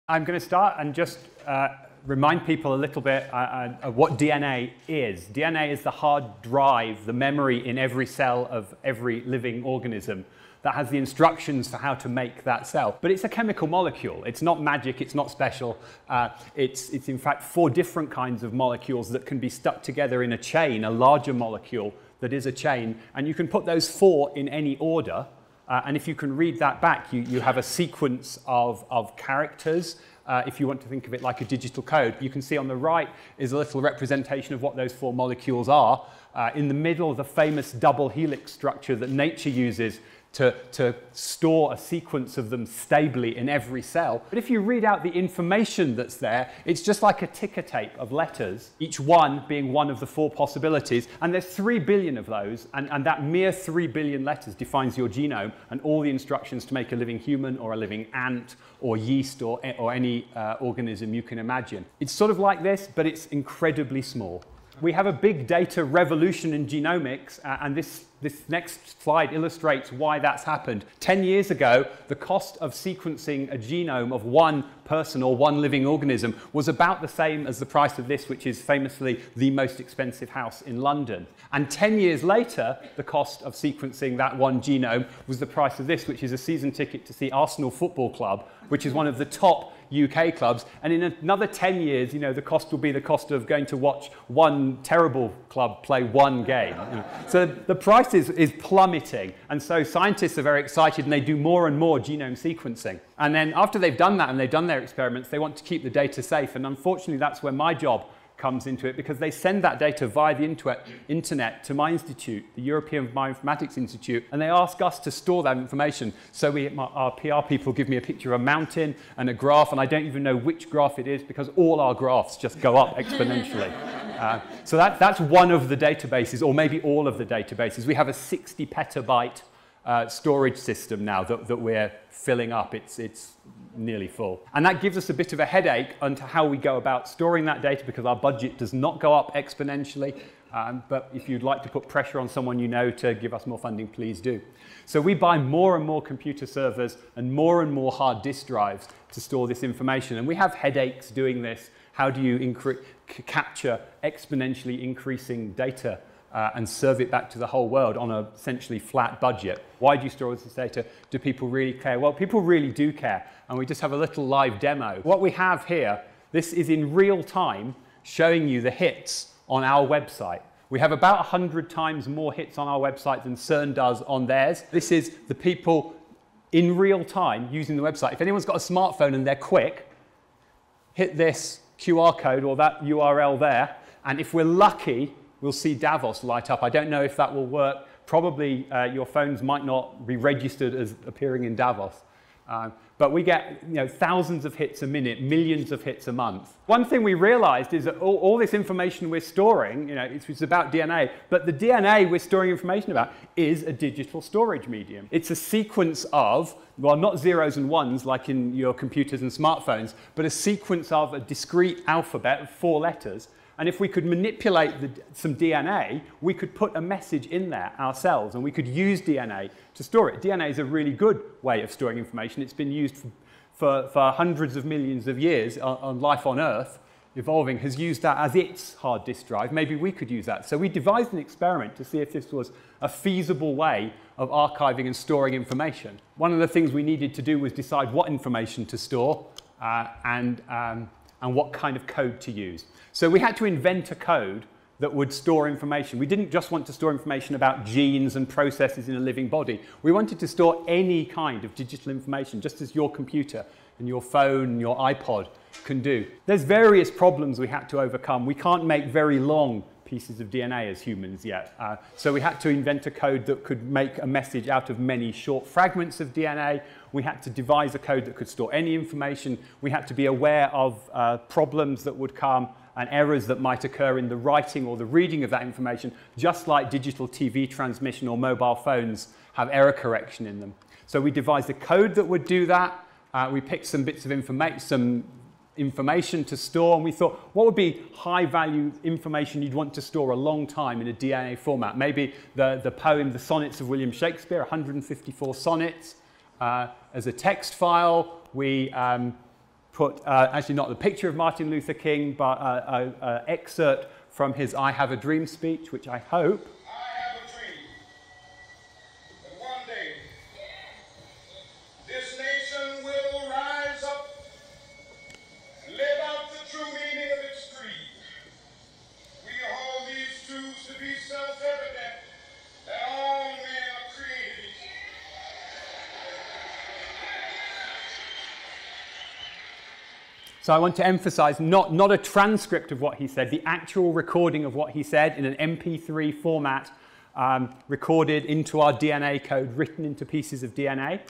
I'm going to start and just remind people a little bit of what DNA is. DNA is the hard drive, the memory in every cell of every living organism that has the instructions for how to make that cell. But it's a chemical molecule. It's not magic, it's not special. It's in fact 4 different kinds of molecules that can be stuck together in a chain, a larger molecule that is a chain. And you can put those 4 in any order. And if you can read that back, you have a sequence of characters. If you want to think of it like a digital code, you can see on the right is a little representation of what those 4 molecules are. In the middle, the famous double helix structure that nature uses to store a sequence of them stably in every cell. But if you read out the information that's there, it's just like a ticker tape of letters, each one being one of the 4 possibilities. And there's 3 billion of those, and that mere 3 billion letters defines your genome and all the instructions to make a living human or a living ant or yeast or any organism you can imagine. It's sort of like this, but it's incredibly small. We have a big data revolution in genomics, and this next slide illustrates why that's happened. 10 years ago, the cost of sequencing a genome of one person or one living organism was about the same as the price of this, which is famously the most expensive house in London. And 10 years later, the cost of sequencing that one genome was the price of this, which is a season ticket to see Arsenal Football Club, which is one of the top UK clubs. And in another 10 years, you know, the cost will be the cost of going to watch one terrible club play one game. You know. So the price is plummeting. And so scientists are very excited, and they do more and more genome sequencing. And then after they've done that and they've done their experiments, they want to keep the data safe. And unfortunately, that's where my job comes into it, because they send that data via the internet to my institute, the European Bioinformatics Institute, and they ask us to store that information. So our PR people give me a picture of a mountain and a graph, and I don't even know which graph it is because all our graphs just go up exponentially. So that's one of the databases, or maybe all of the databases. We have a 60 petabyte storage system now that we're filling up. It's nearly full. And that gives us a bit of a headache onto how we go about storing that data, because our budget does not go up exponentially. But if you'd like to put pressure on someone you know to give us more funding, please do. So we buy more and more computer servers and more hard disk drives to store this information. And we have headaches doing this. How do you capture exponentially increasing data and serve it back to the whole world on a essentially flat budget? Why do you store this data? Do people really care? Well, people really do care, and we just have a little live demo. What we have here, this is in real time showing you the hits on our website. We have about 100 times more hits on our website than CERN does on theirs. This is the people in real time using the website. If anyone's got a smartphone and they're quick, hit this QR code or that URL there, and if we're lucky, we'll see Davos light up. I don't know if that will work. Probably your phones might not be registered as appearing in Davos. But we get thousands of hits a minute, millions of hits a month. One thing we realized is that all this information we're storing, it's about DNA, but the DNA we're storing information about is a digital storage medium. It's a sequence of, well, not zeros and ones like in your computers and smartphones, but a sequence of a discrete alphabet of 4 letters. And if we could manipulate some DNA, we could put a message in there ourselves, and we could use DNA to store it. DNA is a really good way of storing information. It's been used for hundreds of millions of years on life on Earth. Evolving has used that as its hard disk drive. Maybe we could use that. So we devised an experiment to see if this was a feasible way of archiving and storing information. One of the things we needed to do was decide what information to store and what kind of code to use. So we had to invent a code that would store information. We didn't just want to store information about genes and processes in a living body. We wanted to store any kind of digital information, just as your computer and your phone and your iPod can do. There's various problems we had to overcome. We can't make very long pieces of DNA as humans yet. So we had to invent a code that could make a message out of many short fragments of DNA. We had to devise a code that could store any information. We had to be aware of problems that would come and errors that might occur in the writing or the reading of that information, just like digital TV transmission or mobile phones have error correction in them. So we devised a code that would do that. We picked some bits of information to store, and we thought, what would be high-value information you'd want to store a long time in a DNA format? Maybe the poem, The Sonnets of William Shakespeare, 154 sonnets. As a text file, we put, actually not the picture of Martin Luther King, but an excerpt from his I Have a Dream speech, which I hope. I have a dream that one day this nation will rise up, live out the true meaning of its creed. We hold these truths to be self-evident, that all men are created equal. So I want to emphasize not a transcript of what he said, the actual recording of what he said in an MP3 format, recorded into our DNA code, written into pieces of DNA.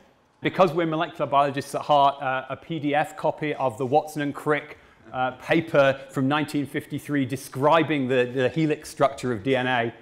Because we're molecular biologists at heart, a PDF copy of the Watson and Crick paper from 1953 describing the helix structure of DNA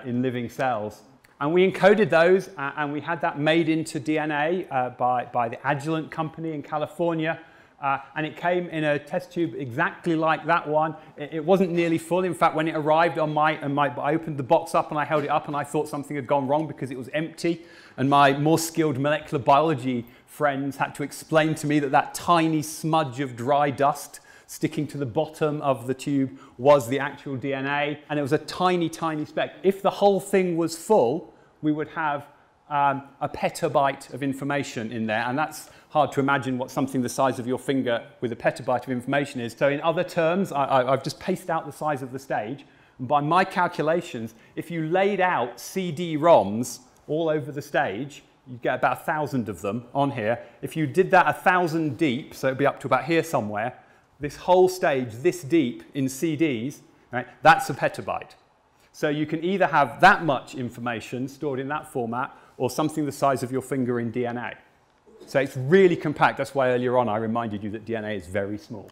in living cells. And we encoded those, and we had that made into DNA by the Agilent company in California. And it came in a test tube exactly like that one. It wasn't nearly full. In fact, when it arrived on I opened the box up and I held it up and I thought something had gone wrong because it was empty. And my more skilled molecular biology friends had to explain to me that that tiny smudge of dry dust sticking to the bottom of the tube was the actual DNA. And it was a tiny, tiny speck. If the whole thing was full, we would have a petabyte of information in there, and that's hard to imagine what something the size of your finger with a petabyte of information is. So in other terms, I've just paced out the size of the stage, and by my calculations, if you laid out CD-ROMs all over the stage, you'd get about 1,000 of them on here. If you did that 1,000 deep, so it'd be up to about here somewhere, this whole stage this deep in CDs, right, that's a petabyte. So you can either have that much information stored in that format or something the size of your finger in DNA. So it's really compact. That's why earlier on I reminded you that DNA is very small.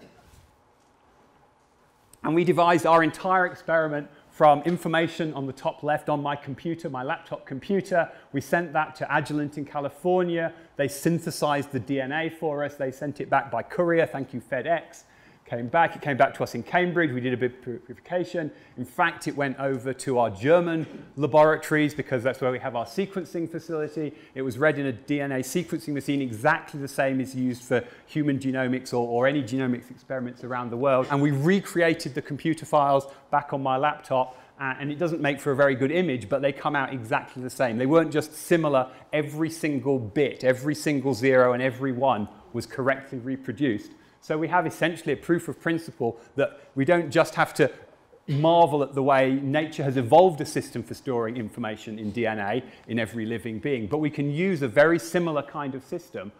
And we devised our entire experiment from information on the top left on my computer, my laptop computer. We sent that to Agilent in California. They synthesized the DNA for us. They sent it back by courier. Thank you, FedEx. It came back to us in Cambridge. We did a bit of purification. In fact, it went over to our German laboratories because that's where we have our sequencing facility. It was read in a DNA sequencing machine exactly the same as used for human genomics or any genomics experiments around the world. And we recreated the computer files back on my laptop. And it doesn't make for a very good image, but they come out exactly the same. They weren't just similar. Every single bit, every single zero, and every one was correctly reproduced. So we have essentially a proof of principle that we don't just have to marvel at the way nature has evolved a system for storing information in DNA in every living being, but we can use a very similar kind of system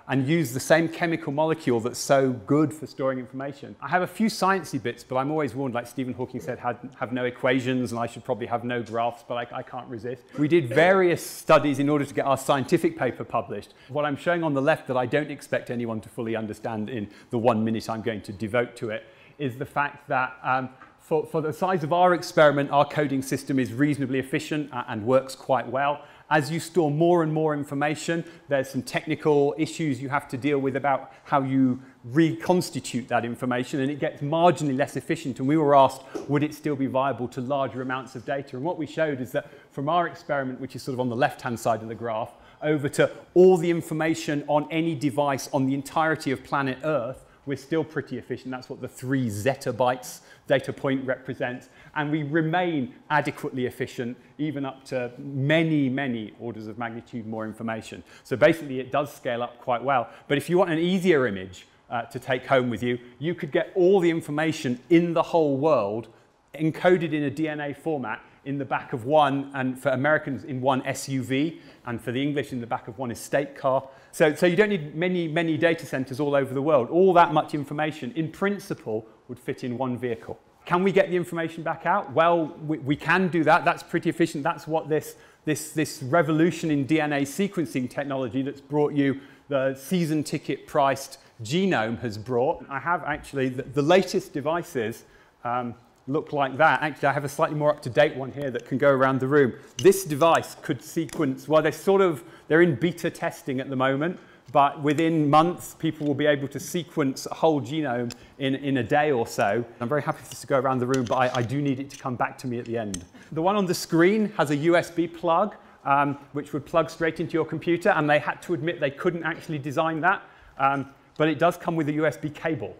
and use the same chemical molecule that's so good for storing information. I have a few sciencey bits, but I'm always warned, like Stephen Hawking said, have no equations, and I should probably have no graphs, but I can't resist. We did various studies in order to get our scientific paper published. What I'm showing on the left that I don't expect anyone to fully understand in the 1 minute I'm going to devote to it is the fact that for the size of our experiment, our coding system is reasonably efficient and works quite well. As you store more and more information, there's some technical issues you have to deal with about how you reconstitute that information, and it gets marginally less efficient. And we were asked, would it still be viable to larger amounts of data? And what we showed is that from our experiment, which is sort of on the left-hand side of the graph, over to all the information on any device on the entirety of planet Earth, we're still pretty efficient. That's what the 3 zettabytes data point represents. And we remain adequately efficient, even up to many, many orders of magnitude more information. So basically, it does scale up quite well. But if you want an easier image to take home with you, you could get all the information in the whole world encoded in a DNA format in the back of one, and for Americans in one SUV, and for the English in the back of one estate car. So you don't need many, many data centers all over the world. All that much information, in principle, would fit in one vehicle. Can we get the information back out? Well, we can do that. That's pretty efficient. That's what this revolution in DNA sequencing technology that's brought you the season ticket priced genome has brought. I have actually the latest devices look like that. Actually, I have a slightly more up-to-date one here that can go around the room. This device could sequence, well, they're in beta testing at the moment, but within months, people will be able to sequence a whole genome in a day or so. I'm very happy for this to go around the room, but I do need it to come back to me at the end. The one on the screen has a USB plug, which would plug straight into your computer, and they had to admit they couldn't actually design that, but it does come with a USB cable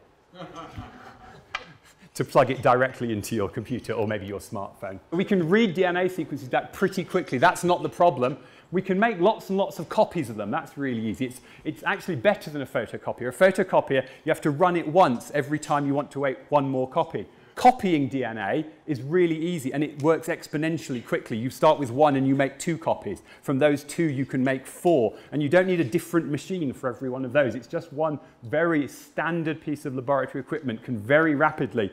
to plug it directly into your computer or maybe your smartphone. We can read DNA sequences back pretty quickly. That's not the problem. We can make lots and lots of copies of them. That's really easy. It's actually better than a photocopier. A photocopier, you have to run it once every time you want to make one more copy. Copying DNA is really easy, and it works exponentially quickly. You start with 1 and you make 2 copies. From those 2, you can make 4. And you don't need a different machine for every one of those. It's just one very standard piece of laboratory equipment can very rapidly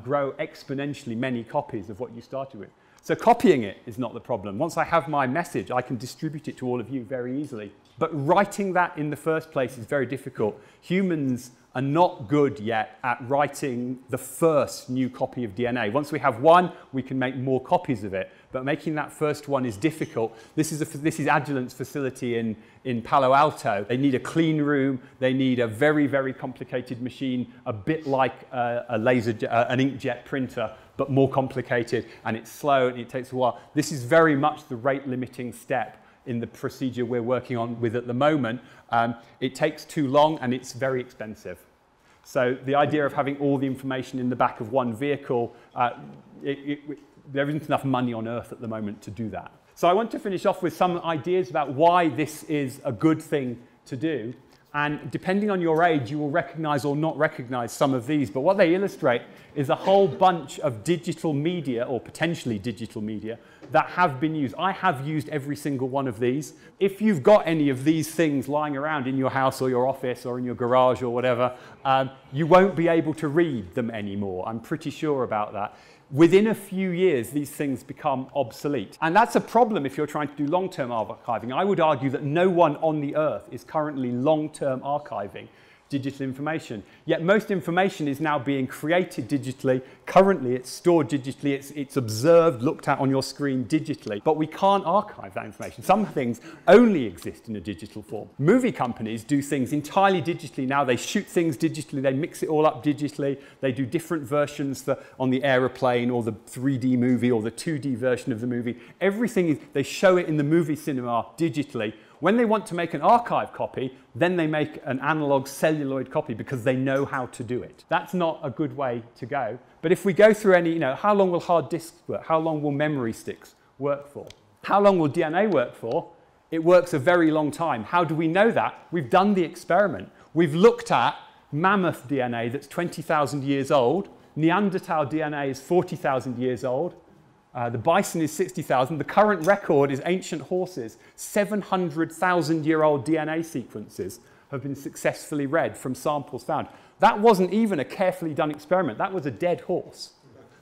grow exponentially many copies of what you started with. So copying it is not the problem. Once I have my message, I can distribute it to all of you very easily. But writing that in the first place is very difficult. Humans are not good yet at writing the first new copy of DNA. Once we have one, we can make more copies of it. but making that first one is difficult. This is Agilent's facility in Palo Alto. They need a clean room. They need a very, very complicated machine, a bit like an inkjet printer, but more complicated, and it's slow and it takes a while. This is very much the rate limiting step in the procedure we're working on with at the moment. It takes too long and it's very expensive. So the idea of having all the information in the back of one vehicle, there isn't enough money on Earth at the moment to do that. So I want to finish off with some ideas about why this is a good thing to do. And depending on your age, you will recognize or not recognize some of these. But what they illustrate is a whole bunch of digital media, or potentially digital media, that have been used. I have used every single one of these. If you've got any of these things lying around in your house or your office or in your garage or whatever, you won't be able to read them anymore. I'm pretty sure about that. Within a few years, these things become obsolete. And that's a problem if you're trying to do long-term archiving. I would argue that no one on the Earth is currently long-term archiving digital information. Yet most information is now being created digitally. Currently, it's stored digitally. It's observed, looked at on your screen digitally. But we can't archive that information. Some things only exist in a digital form. Movie companies do things entirely digitally now. They shoot things digitally. They mix it all up digitally. They do different versions on the aeroplane or the 3D movie or the 2D version of the movie. Everything they show it in the movie cinema digitally. When they want to make an archive copy, then they make an analog celluloid copy because they know how to do it. That's not a good way to go. But if we go through any, how long will hard disks work? How long will memory sticks work for? How long will DNA work for? It works a very long time. How do we know that? We've done the experiment. We've looked at mammoth DNA that's 20,000 years old. Neanderthal DNA is 40,000 years old. The bison is 60,000. The current record is ancient horses. 700,000-year-old DNA sequences have been successfully read from samples found. That wasn't even a carefully done experiment. That was a dead horse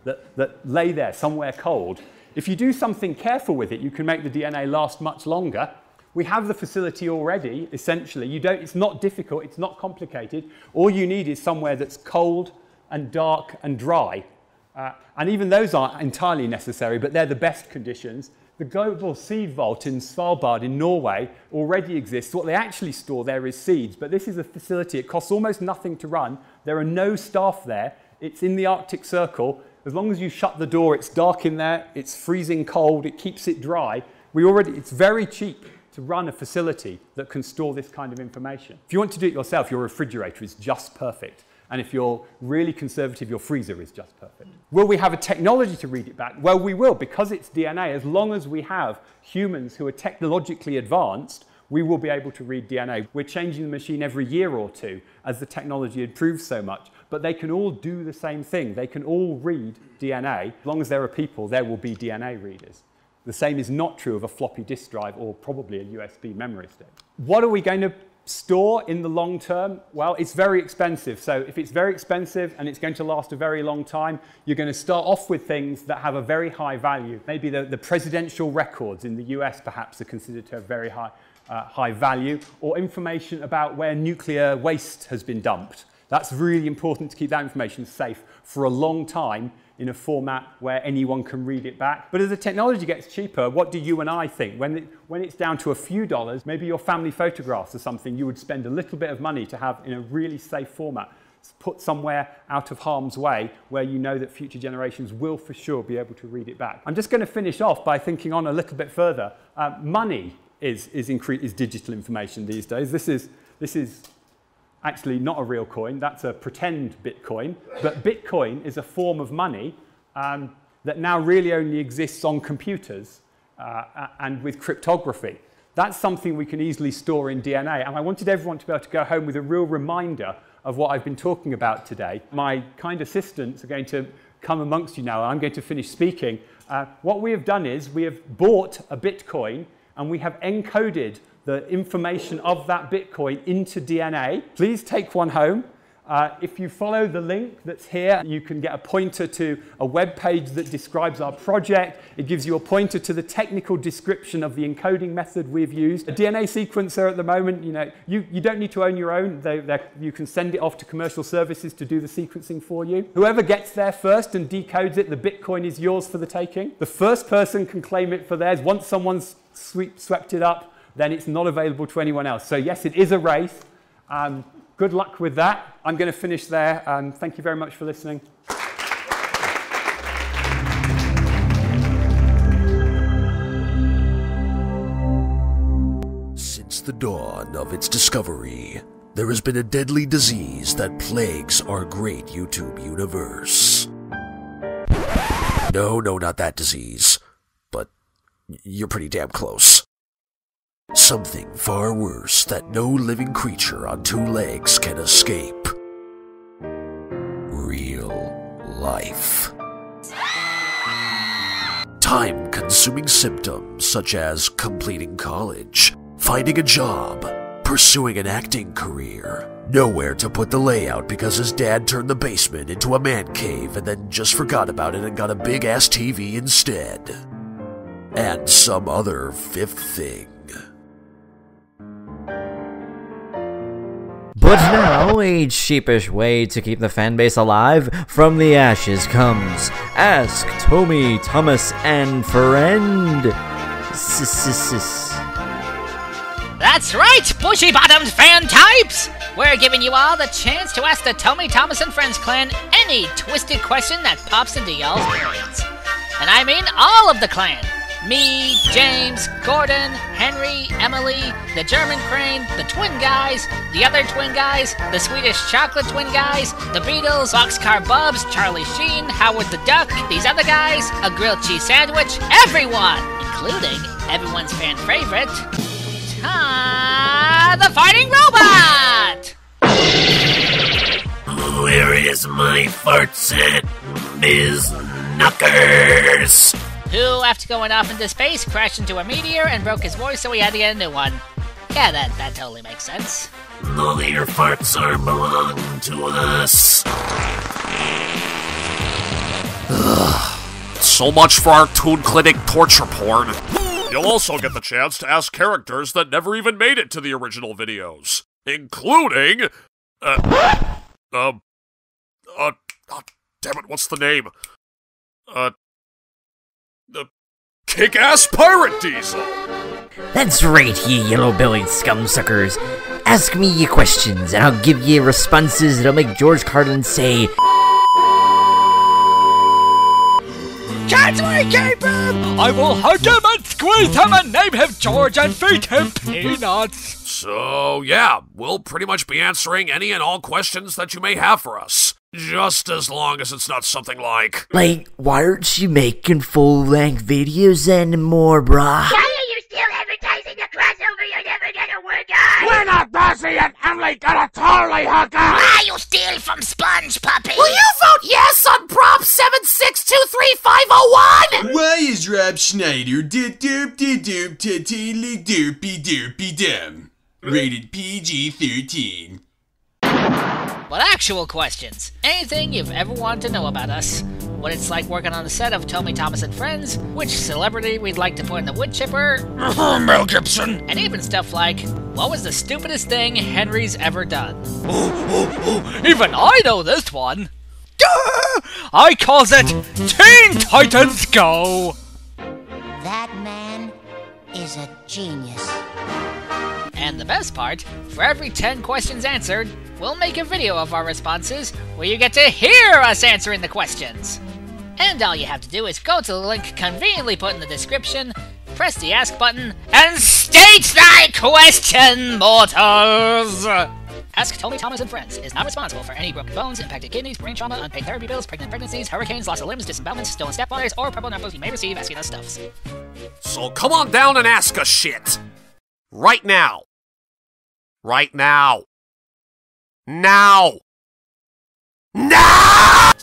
that lay there somewhere cold. If you do something careful with it, you can make the DNA last much longer. We have the facility already, essentially. It's not difficult. It's not complicated. All you need is somewhere that's cold and dark and dry. And even those aren't entirely necessary, but they're the best conditions. The global seed vault in Svalbard in Norway already exists. What they actually store there is seeds, but this is a facility. It costs almost nothing to run. There are no staff there. It's in the Arctic Circle. As long as you shut the door, it's dark in there, it's freezing cold, it keeps it dry. It's very cheap to run a facility that can store this kind of information. If you want to do it yourself, your refrigerator is just perfect. And if you're really conservative, your freezer is just perfect. Will we have a technology to read it back? Well, we will, because it's DNA. As long as we have humans who are technologically advanced, we will be able to read DNA. We're changing the machine every year or two as the technology improves so much. But they can all do the same thing. They can all read DNA. As long as there are people, there will be DNA readers. The same is not true of a floppy disk drive or probably a USB memory stick. What are we going to store in the long term? Well, it's very expensive. So if it's very expensive and it's going to last a very long time, you're going to start off with things that have a very high value. Maybe the presidential records in the US perhaps are considered to have very high value, or information about where nuclear waste has been dumped. That's really important to keep that information safe for a long time in a format where anyone can read it back. But as the technology gets cheaper, what do you and I think? When it's down to a few dollars, maybe your family photographs or something, you would spend a little bit of money to have in a really safe format, put somewhere out of harm's way where you know that future generations will for sure be able to read it back. I'm just going to finish off by thinking on a little bit further. Money is digital information these days. This is actually not a real coin, that's a pretend Bitcoin. But Bitcoin is a form of money that now really only exists on computers and with cryptography. That's something we can easily store in DNA. And I wanted everyone to be able to go home with a real reminder of what I've been talking about today. My kind assistants are going to come amongst you now. I'm going to finish speaking. What we have done is we have bought a Bitcoin and we have encoded the information of that Bitcoin into DNA. Please take one home. If you follow the link that's here, you can get a pointer to a web page that describes our project. It gives you a pointer to the technical description of the encoding method we've used. A DNA sequencer at the moment, you don't need to own your own. You can send it off to commercial services to do the sequencing for you. Whoever gets there first and decodes it, the Bitcoin is yours for the taking. The first person can claim it for theirs. Once someone's swept it up, then it's not available to anyone else. So yes, it is a race. Good luck with that. I'm going to finish there. Thank you very much for listening. Since the dawn of its discovery, there has been a deadly disease that plagues our great YouTube universe. No, not that disease. But you're pretty damn close. Something far worse that no living creature on two legs can escape. Real life. Time-consuming symptoms such as completing college, finding a job, pursuing an acting career. Nowhere to put the layout because his dad turned the basement into a man cave and then just forgot about it and got a big-ass TV instead. And some other fifth thing. But now, a sheepish way to keep the fanbase alive from the ashes comes Ask Tommy, Thomas, and Friend. That's right, bushy-bottomed fan types! We're giving you all the chance to ask the Tommy, Thomas, and Friends clan any twisted question that pops into y'all's brains. And I mean all of the clan. Me, James, Gordon, Henry, Emily, the German Crane, the Twin Guys, the other Twin Guys, the Swedish Chocolate Twin Guys, the Beatles, Boxcar Bubs, Charlie Sheen, Howard the Duck, these other guys, a grilled cheese sandwich, everyone! Including everyone's fan favorite, the Fighting Robot! Where is my fart set, Ms. Knuckers? Who, after going off into space, crashed into a meteor and broke his voice, so we had to get a new one. Yeah, that totally makes sense. All your farts belong to us. So much for our Toon Clinic torture porn. You'll also get the chance to ask characters that never even made it to the original videos, including, damn it, what's the name? The Kick-Ass Pirate Diesel! That's right, ye yellow-bellied scum-suckers. Ask me ye questions, and I'll give ye responses that'll make George Carlin say, Catch me, keep him! I will hug him and squeeze him and name him George and feed him peanuts! So, yeah, we'll pretty much be answering any and all questions that you may have for us. Just as long as it's not something like, why aren't you making full-length videos anymore, brah? Why are you still advertising the crossover you're never gonna work on? We're not Darcy and Emily gonna totally hook up! Why you steal from Sponge Puppy? Will you vote yes on Prop 7623501? Why is Rob Schneider doopy-doopy-doopy-dum? Rated PG-13. But actual questions. Anything you've ever wanted to know about us. What it's like working on the set of Tommy, Thomas, and Friends. Which celebrity we'd like to put in the wood chipper. Mel Gibson! And even stuff like, what was the stupidest thing Henry's ever done? Even I know this one! I calls it Teen Titans Go! That man is a genius. And the best part, for every 10 questions answered, we'll make a video of our responses where you get to hear us answering the questions. And all you have to do is go to the link conveniently put in the description, press the ask button, and state thy question, mortals! Ask Tommy, Thomas, and Friends is not responsible for any broken bones, impacted kidneys, brain trauma, unpaid therapy bills, pregnant pregnancies, hurricanes, loss of limbs, disembowelments, stolen stepfathers, or purple numbers you may receive asking us stuffs. so come on down and ask us shit. Right now. Right now. Now! Now!